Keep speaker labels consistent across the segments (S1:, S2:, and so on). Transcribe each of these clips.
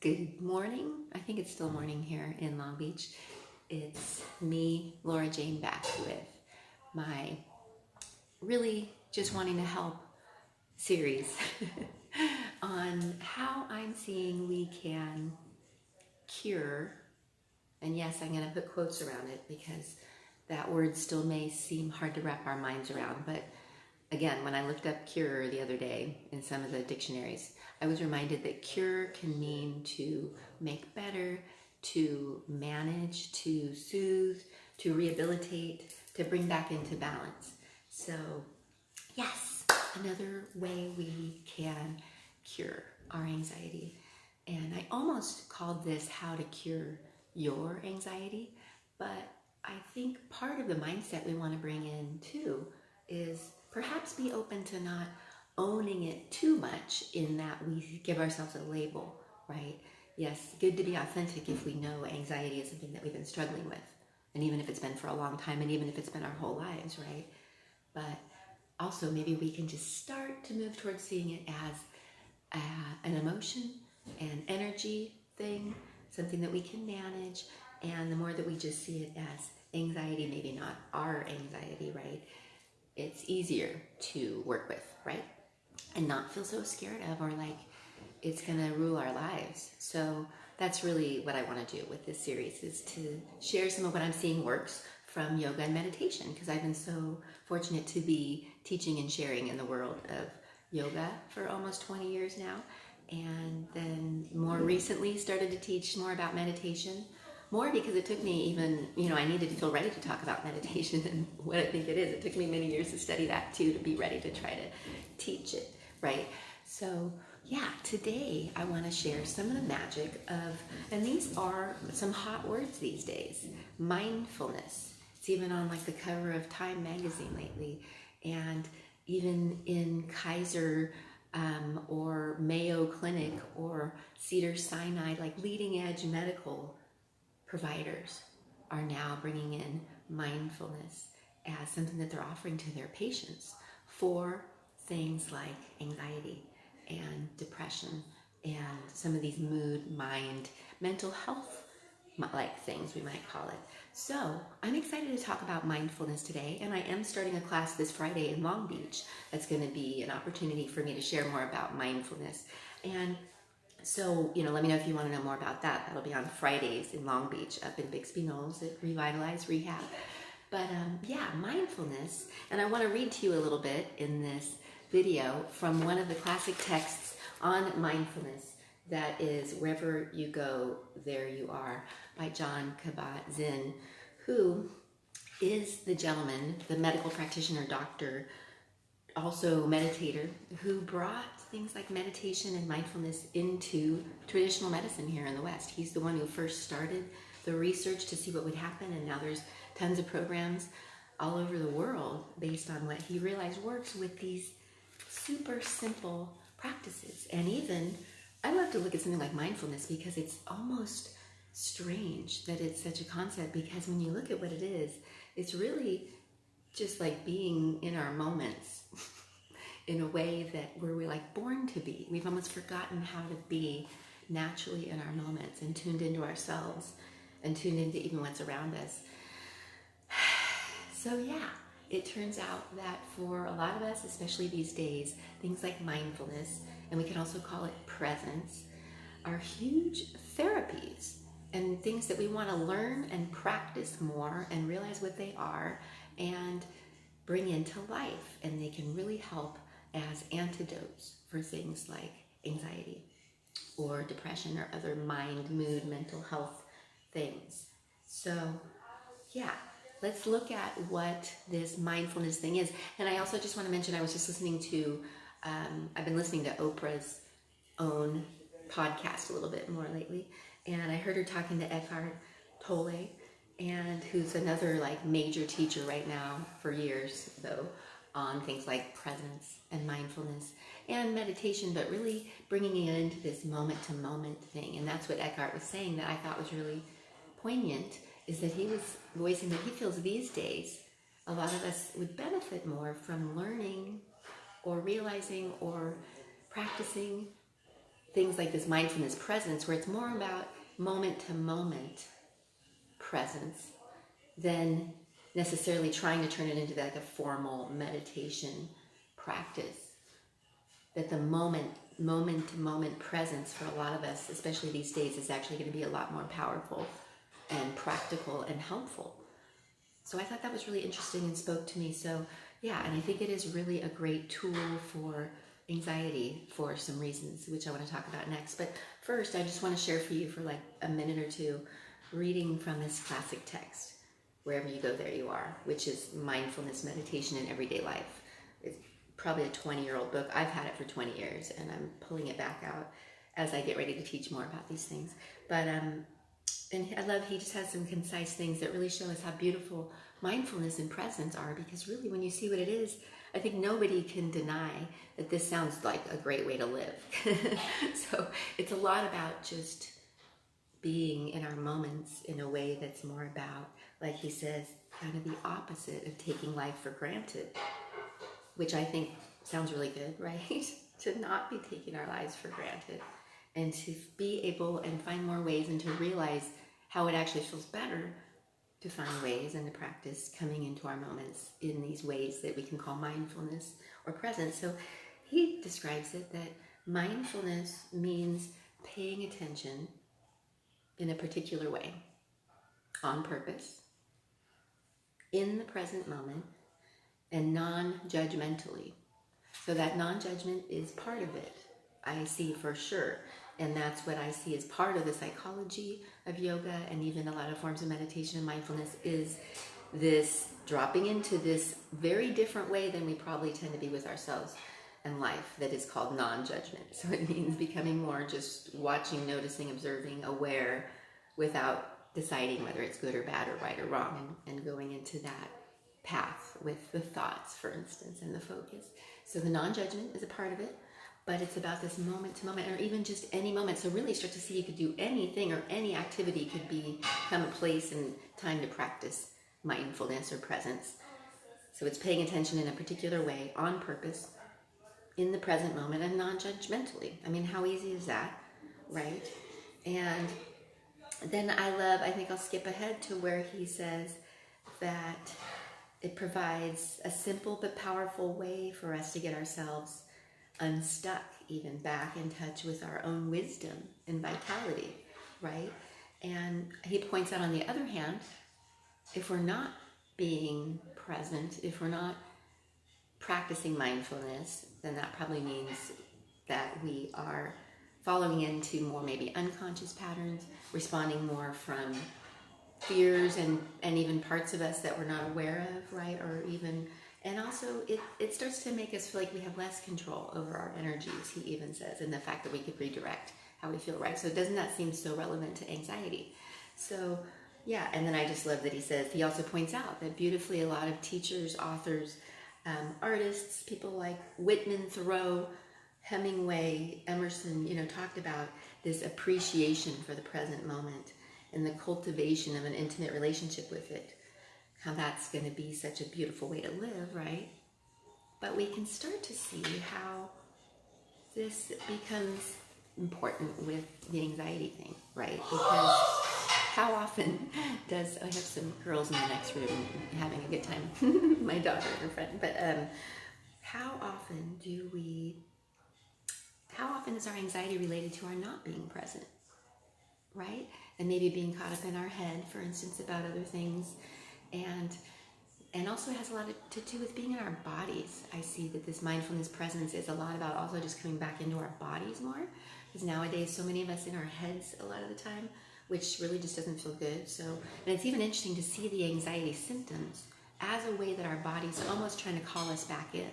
S1: Good morning. I think it's still morning here in Long Beach. It's me, Laura Jane, back with my really just wanting to help series on how I'm seeing we can cure. And yes, I'm going to put quotes around it because that word still may seem hard to wrap our minds around. But again, when I looked up cure the other day in some of the dictionaries, I was reminded that cure can mean to make better, to manage, to soothe, to rehabilitate, to bring back into balance. So, yes, another way we can cure our anxiety. And I almost called this How to Cure Your Anxiety, but I think part of the mindset we want to bring in too is perhaps be open to not owning it too much in that we give ourselves a label, right? Yes, good to be authentic if we know anxiety is something that we've been struggling with, and even if it's been for a long time, and even if it's been our whole lives, right? But also maybe we can just start to move towards seeing it as an emotion, an energy thing, something that we can manage, and the more that we just see it as anxiety, maybe not our anxiety, right? It's easier to work with, right? And not feel so scared of or like it's gonna rule our lives. So that's really what I want to do with this series, is to share some of what I'm seeing works from yoga and meditation, because I've been so fortunate to be teaching and sharing in the world of yoga for almost 20 years now, and then more recently started to teach more about meditation, more because it took me even, I needed to feel ready to talk about meditation and what I think it is. It took me many years to study that too, to be ready to try to teach it, right? So yeah, today I want to share some of the magic of, and these are some hot words these days, mindfulness. It's even on like the cover of Time magazine lately, and even in Kaiser or Mayo Clinic or Cedars-Sinai, like leading edge medical providers are now bringing in mindfulness as something that they're offering to their patients for things like anxiety and depression and some of these mood, mind, mental health like things we might call it. So I'm excited to talk about mindfulness today, and I am starting a class this Friday in Long Beach that's going to be an opportunity for me to share more about mindfulness. And so, let me know if you want to know more about that. That'll be on Fridays in Long Beach up in Bixby Knolls at Revitalize Rehab. But mindfulness, and I want to read to you a little bit in this video from one of the classic texts on mindfulness, that is Wherever You Go, There You Are, by John Kabat-Zinn, who is the gentleman, the medical practitioner, doctor, also meditator, who brought things like meditation and mindfulness into traditional medicine here in the West. He's the one who first started the research to see what would happen, and now there's tons of programs all over the world based on what he realized works with these super simple practices. And even, I love to look at something like mindfulness because it's almost strange that it's such a concept, because when you look at what it is, it's really just like being in our moments in a way that we're like born to be. We've almost forgotten how to be naturally in our moments and tuned into ourselves and tuned into even what's around us. So yeah, it turns out that for a lot of us, especially these days, things like mindfulness, and we can also call it presence, are huge therapies and things that we want to learn and practice more and realize what they are and bring into life. And they can really help as antidotes for things like anxiety or depression or other mind, mood, mental health things. So yeah, let's look at what this mindfulness thing is. And I also just want to mention, I was just listening to, I've been listening to Oprah's own podcast a little bit more lately, and I heard her talking to Eckhart Tolle, and who's another like major teacher right now, for years though, on things like presence and mindfulness and meditation, but really bringing it into this moment to moment thing. And that's what Eckhart was saying that I thought was really poignant, is that he was voicing that he feels these days a lot of us would benefit more from learning or realizing or practicing things like this mindfulness presence, where it's more about moment to moment presence than necessarily trying to turn it into like a formal meditation practice. That the moment to moment presence for a lot of us, especially these days, is actually going to be a lot more powerful and practical and helpful. So I thought that was really interesting and spoke to me. So yeah, and I think it is really a great tool for anxiety for some reasons, which I want to talk about next. But first, I just want to share for you for like a minute or two, reading from this classic text, Wherever You Go, There You Are, which is mindfulness meditation in everyday life. It's probably a 20-year-old book. I've had it for 20 years, and I'm pulling it back out as I get ready to teach more about these things. But and I love he just has some concise things that really show us how beautiful mindfulness and presence are, because really when you see what it is, I think nobody can deny that this sounds like a great way to live. So it's a lot about just being in our moments in a way that's more about, like he says, kind of the opposite of taking life for granted, which I think sounds really good, right? To not be taking our lives for granted, and to be able and find more ways, and to realize how it actually feels better to find ways and to practice coming into our moments in these ways that we can call mindfulness or presence. So he describes it that mindfulness means paying attention in a particular way, on purpose, in the present moment, and non-judgmentally. So that non-judgment is part of it, I see for sure. And that's what I see as part of the psychology of yoga, and even a lot of forms of meditation and mindfulness, is this dropping into this very different way than we probably tend to be with ourselves and life, that is called non-judgment. So it means becoming more just watching, noticing, observing, aware, without deciding whether it's good or bad or right or wrong, and going into that path with the thoughts, for instance, and the focus. So the non-judgment is a part of it, but it's about this moment to moment, or even just any moment. So really start to see you could do anything, or any activity could become a place and time to practice mindfulness or presence. So it's paying attention in a particular way, on purpose, in the present moment, and non-judgmentally. I mean, how easy is that, right? And then I think I'll skip ahead to where he says that it provides a simple but powerful way for us to get ourselves unstuck, even back in touch with our own wisdom and vitality, right? And he points out, on the other hand, if we're not being present, if we're not practicing mindfulness, then that probably means that we are following into more maybe unconscious patterns, responding more from fears and even parts of us that we're not aware of, right? Or even, and also it starts to make us feel like we have less control over our energies, he even says, and the fact that we could redirect how we feel, right? So doesn't that seem so relevant to anxiety? So yeah, and then I just love that he also points out that beautifully a lot of teachers, authors, artists, people like Whitman, Thoreau, Hemingway, Emerson, talked about this appreciation for the present moment and the cultivation of an intimate relationship with it, how that's going to be such a beautiful way to live, right? But we can start to see how this becomes important with the anxiety thing, right? Because how often I have some girls in the next room having a good time, my daughter and her friend, but how often is our anxiety related to our not being present, right? And maybe being caught up in our head, for instance, about other things, and also has a lot to do with being in our bodies. I see that this mindfulness presence is a lot about also just coming back into our bodies more, because nowadays so many of us in our heads a lot of the time, which really just doesn't feel good. So, and it's even interesting to see the anxiety symptoms as a way that our body's almost trying to call us back in,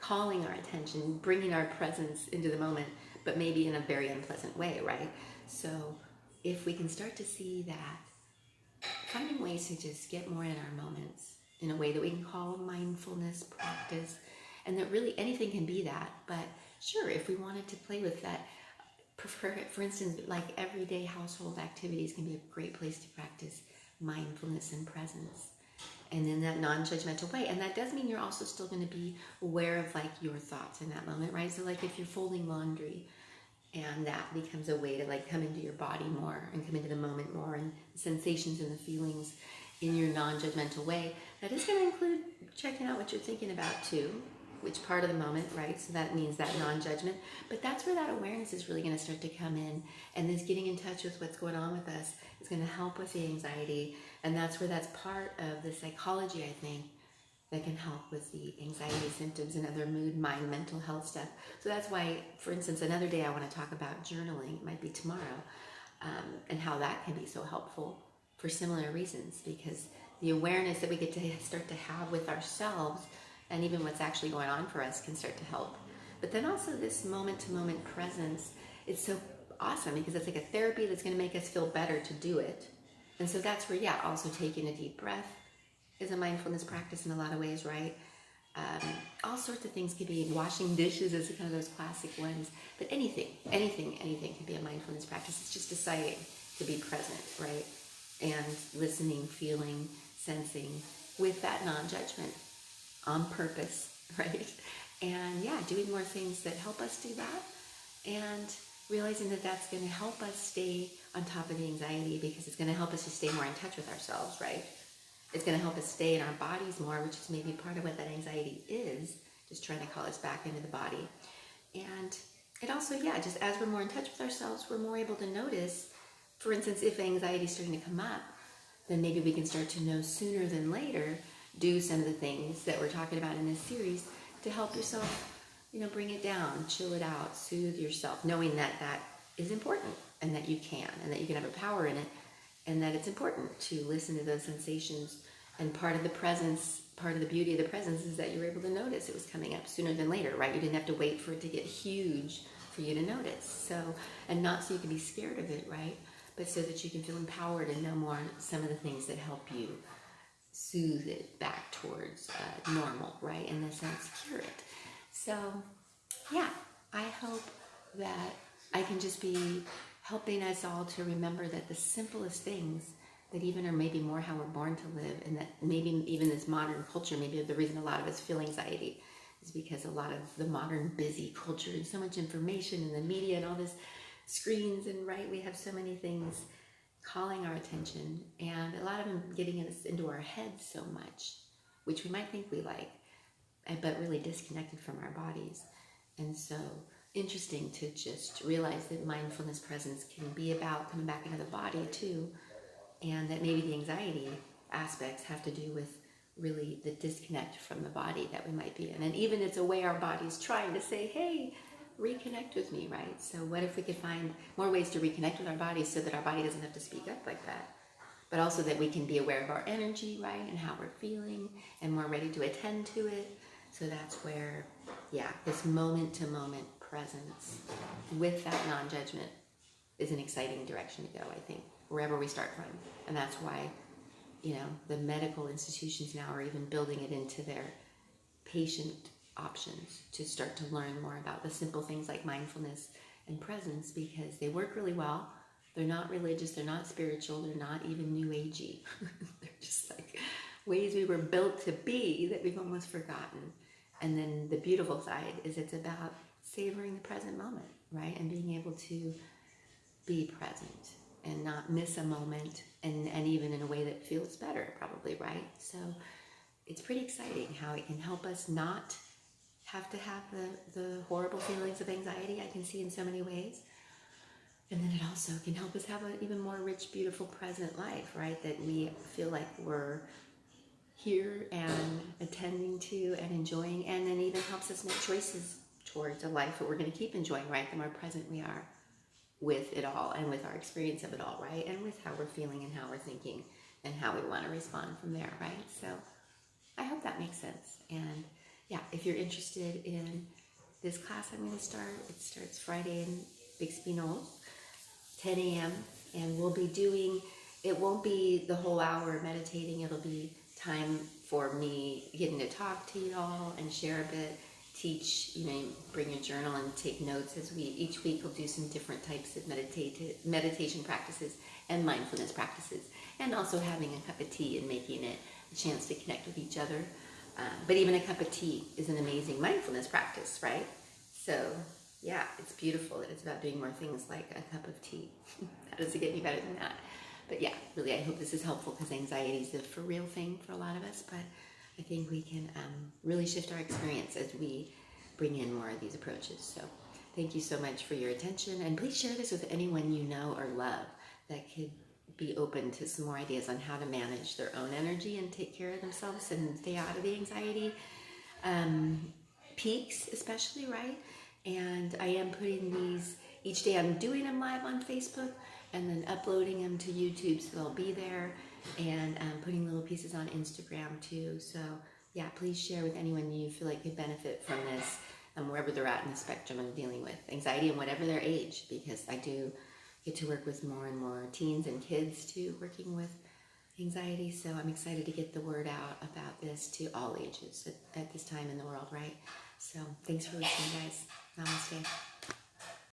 S1: calling our attention, bringing our presence into the moment, but maybe in a very unpleasant way, right? So if we can start to see that, finding ways to just get more in our moments in a way that we can call mindfulness practice, and that really anything can be that, but sure, if we wanted to play with that, for instance, like everyday household activities can be a great place to practice mindfulness and presence, and in that non-judgmental way. And that does mean you're also still going to be aware of like your thoughts in that moment, right? So like if you're folding laundry, And that becomes a way to like come into your body more and come into the moment more, and the sensations and the feelings in your non-judgmental way. That is going to include checking out what you're thinking about too, which part of the moment, right? So that means that non-judgment. But that's where that awareness is really going to start to come in. And this getting in touch with what's going on with us is going to help with the anxiety. And that's where that's part of the psychology, I think, that can help with the anxiety symptoms and other mood, mind, mental health stuff. So that's why, for instance, another day I want to talk about journaling. It might be tomorrow, and how that can be so helpful for similar reasons, because the awareness that we get to start to have with ourselves and even what's actually going on for us can start to help. But then also this moment-to-moment presence, it's so awesome because it's like a therapy that's going to make us feel better to do it. And so that's where, yeah, also taking a deep breath is a mindfulness practice in a lot of ways, right? All sorts of things could be. Washing dishes is kind of those classic ones. But anything can be a mindfulness practice. It's just deciding to be present, right? And listening, feeling, sensing with that non-judgment on purpose, right? And yeah, doing more things that help us do that, and realizing that that's going to help us stay on top of the anxiety, because it's going to help us to stay more in touch with ourselves, right? It's going to help us stay in our bodies more, which is maybe part of what that anxiety is, just trying to call us back into the body. And it also, yeah, just as we're more in touch with ourselves, we're more able to notice, for instance, if anxiety is starting to come up, then maybe we can start to know sooner than later, do some of the things that we're talking about in this series to help yourself, bring it down, chill it out, soothe yourself, knowing that that is important and that you can, and that you can have a power in it, and that it's important to listen to those sensations. And part of the presence, part of the beauty of the presence is that you were able to notice it was coming up sooner than later, right? You didn't have to wait for it to get huge for you to notice. So, and not so you can be scared of it, right? But so that you can feel empowered and know more some of the things that help you soothe it back towards normal, right? In a sense, cure it. So, yeah, I hope that I can just be helping us all to remember that the simplest things that even are maybe more how we're born to live, and that maybe even this modern culture, maybe the reason a lot of us feel anxiety is because a lot of the modern busy culture and so much information in the media and all this screens, and right, we have so many things calling our attention, and a lot of them getting us into our heads so much, which we might think we like, but really disconnected from our bodies. And so interesting to just realize that mindfulness presence can be about coming back into the body too, and that maybe the anxiety aspects have to do with really the disconnect from the body that we might be in. And even it's a way our body's trying to say, hey, reconnect with me, right? So what if we could find more ways to reconnect with our bodies so that our body doesn't have to speak up like that, but also that we can be aware of our energy, right, and how we're feeling, and more ready to attend to it. So that's where, yeah, this moment-to-moment presence with that non-judgment is an exciting direction to go, I think, wherever we start from. And that's why, the medical institutions now are even building it into their patient options to start to learn more about the simple things like mindfulness and presence, because they work really well. They're not religious, they're not spiritual, they're not even new agey. They're just like ways we were built to be that we've almost forgotten. And then the beautiful side is it's about savoring the present moment, right? And being able to be present and not miss a moment, and even in a way that feels better, probably, right? So it's pretty exciting how it can help us not have to have the horrible feelings of anxiety I can see in so many ways. And then it also can help us have an even more rich, beautiful present life, right? That we feel like we're here and attending to and enjoying, and then even helps us make choices towards a life that we're going to keep enjoying, right? The more present we are with it all, and with our experience of it all, right? And with how we're feeling and how we're thinking and how we want to respond from there, right? So I hope that makes sense. And yeah, if you're interested in this class I'm going to start, it starts Friday in Bixby Knolls, 10 a.m. And we'll be doing, it won't be the whole hour meditating. It'll be time for me getting to talk to you all and share a bit, teach, bring your journal and take notes as each week we'll do some different types of meditation practices and mindfulness practices, and also having a cup of tea and making it a chance to connect with each other. But even a cup of tea is an amazing mindfulness practice, right? So Yeah, it's beautiful that it's about doing more things like a cup of tea. How does it get any better than that? But yeah, really, I hope this is helpful because anxiety is a for real thing for a lot of us. But I think we can really shift our experience as we bring in more of these approaches. So thank you so much for your attention. And please share this with anyone you know or love that could be open to some more ideas on how to manage their own energy and take care of themselves and stay out of the anxiety peaks, especially, right? And I am putting these each day. I'm doing them live on Facebook and then uploading them to YouTube, so they'll be there, and putting little pieces on Instagram too. So yeah, please share with anyone you feel like could benefit from this, wherever they're at in the spectrum of dealing with anxiety and whatever their age, because I do get to work with more and more teens and kids too, working with anxiety. So I'm excited to get the word out about this to all ages at this time in the world, right? So thanks for listening, guys. Namaste.